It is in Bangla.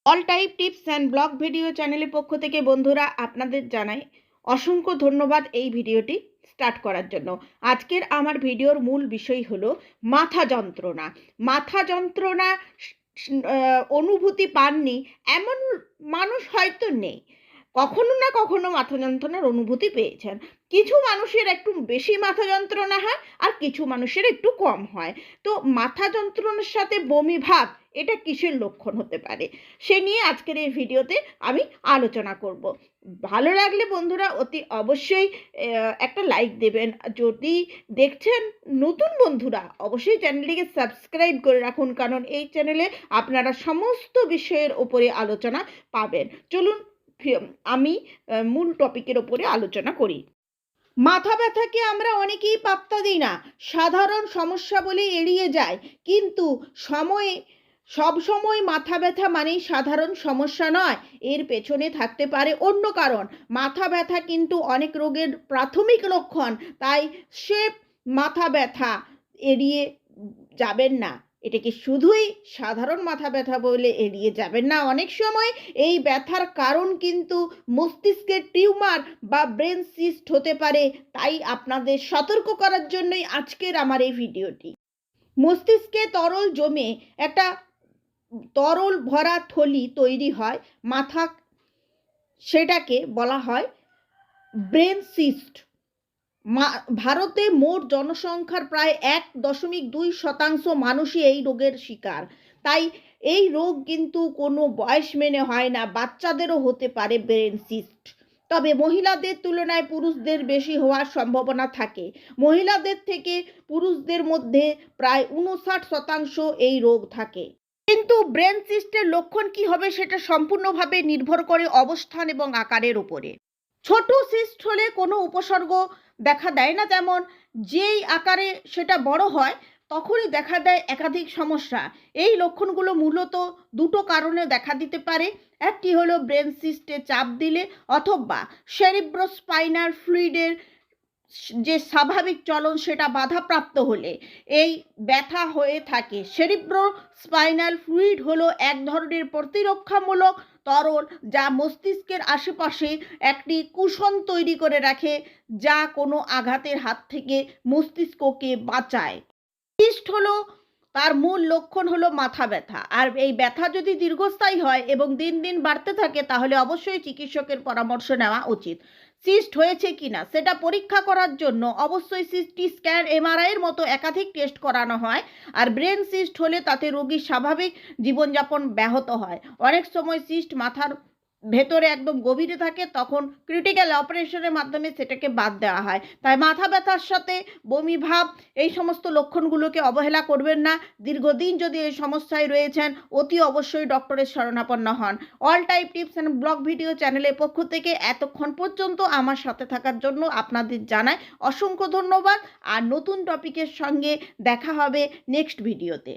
All type tips and blog video চ্যানেলের পক্ষ থেকে বন্ধুরা আপনাদের জানাই অসংখ্য ধন্যবাদ এই ভিডিওটি স্টার্ট করার জন্য। আজকের আমার ভিডিওর মূল বিষয় হলো মাথা যন্ত্রণা। মাথা যন্ত্রণা অনুভূতি পাননি এমন মানুষ হয়তো নেই। কখনো না কখনো মাথা যন্ত্রণার অনুভূতি পেয়েছেন। কিছু মানুষের একটু বেশি মাথা যন্ত্রণা হয় আর কিছু মানুষের একটু কম হয়। তো মাথা যন্ত্রণার সাথে বমি ভাব এটা কিসের লক্ষণ হতে পারে সে নিয়ে আজকের এই ভিডিওতে আমি আলোচনা করব। ভালো লাগলে বন্ধুরা অতি অবশ্যই একটা লাইক দেবেন। যদি দেখছেন নতুন বন্ধুরা অবশ্যই চ্যানেলটিকে সাবস্ক্রাইব করে রাখুন, কারণ এই চ্যানেলে আপনারা সমস্ত বিষয়ের ওপরে আলোচনা পাবেন। চলুন আমি মূল টপিকের ওপরে আলোচনা করি। মাথা ব্যথাকে আমরা অনেকেই পাত্তা দিই না, সাধারণ সমস্যা বলে এড়িয়ে যায়। কিন্তু সব সময় মাথা ব্যথা মানেই সাধারণ সমস্যা নয়, এর পেছনে থাকতে পারে অন্য কারণ। মাথা ব্যথা কিন্তু অনেক রোগের প্রাথমিক লক্ষণ, তাই সে মাথা ব্যথা এড়িয়ে যাবেন না। এটাকে শুধুই সাধারণ মাথা ব্যথা বলে এড়িয়ে যাবেন না। অনেক সময় এই ব্যথার কারণ কিন্তু মস্তিষ্কের টিউমার বা ব্রেন সিস্ট হতে পারে, তাই আপনাদের সতর্ক করার জন্যই আজকের আমার এই ভিডিওটি। মস্তিষ্কে তরল জমে একটা তরল ভরা থলি তৈরি হয় মাথা, সেটাকে বলা হয় ব্রেন সিস্ট। ভারতে মোট জনসংখ্যার প্রায় 1.2% মানুষই এই রোগের শিকার। তাই এই রোগ কিন্তু কোনো বয়স মেনে হয় না, বাচ্চাদেরও হতে পারে ব্রেন সিস্ট। তবে মহিলাদের তুলনায় পুরুষদের বেশি হওয়ার সম্ভাবনা থাকে। মহিলাদের থেকে পুরুষদের মধ্যে প্রায় 59% এই রোগ থাকে। কিন্তু ব্রেন সিস্টের লক্ষণ কি হবে সেটা সম্পূর্ণভাবে নির্ভর করে অবস্থান এবং আকারের উপরে। ছোট সিস্ট হলে কোনো উপসর্গ দেখা দেয় না, যেমন যেই আকারে সেটা বড় হয় তখনই দেখা দেয় একাধিক সমস্যা। এই লক্ষণগুলো মূলত দুটো কারণে দেখা দিতে পারে। একটি হলো ব্রেন সিস্টে চাপ দিলে অথবা সেরিব্রোস্পাইনাল ফ্লুইডের যে স্বাভাবিক চলন সেটা বাধাপ্রাপ্ত হলে এই ব্যথা হয়ে থাকে। সেরিব্রোস্পাইনাল ফ্লুইড হলো এক ধরনের প্রতিরক্ষামূলক তরল যা মস্তিষ্কের আশেপাশে একটি কুশন তৈরি করে রাখে, যা কোনো আঘাতের হাত থেকে মস্তিষ্ককে বাঁচায়। সিস্ট হলো তার মূল লক্ষণ হলো মাথা ব্যথা, আর এই ব্যথা যদি দীর্ঘস্থায়ী হয় এবং দিন দিন বাড়তে থাকে তাহলে অবশ্যই চিকিৎসকের পরামর্শ নেওয়া উচিত। সিস্ট হয়েছে কিনা সেটা পরীক্ষা করার জন্য অবশ্যই সিটি স্ক্যান, এমআরআইয়ের মতো একাধিক টেস্ট করানো হয়। আর ব্রেন সিস্ট হলে তাতে রোগীর স্বাভাবিক জীবনযাপন ব্যাহত হয়। অনেক সময় সিস্ট মাথার ভেতরে একদম গভীরে থাকে, তখন ক্রিটিক্যাল অপারেশনের মাধ্যমে সেটাকে বাদ দেওয়া হয়। তাই মাথা ব্যথার সাথে বমি ভাব এই সমস্ত লক্ষণগুলোকে অবহেলা করবেন না। দীর্ঘদিন যদি এই সমস্যায় রয়েছেন অতি অবশ্যই ডক্টরের শরণাপন্ন হন। All type tips and blog video চ্যানেলের পক্ষ থেকে এতক্ষণ পর্যন্ত আমার সাথে থাকার জন্য আপনাদের জানাই অসংখ্য ধন্যবাদ। আর নতুন টপিকের সঙ্গে দেখা হবে নেক্সট ভিডিওতে।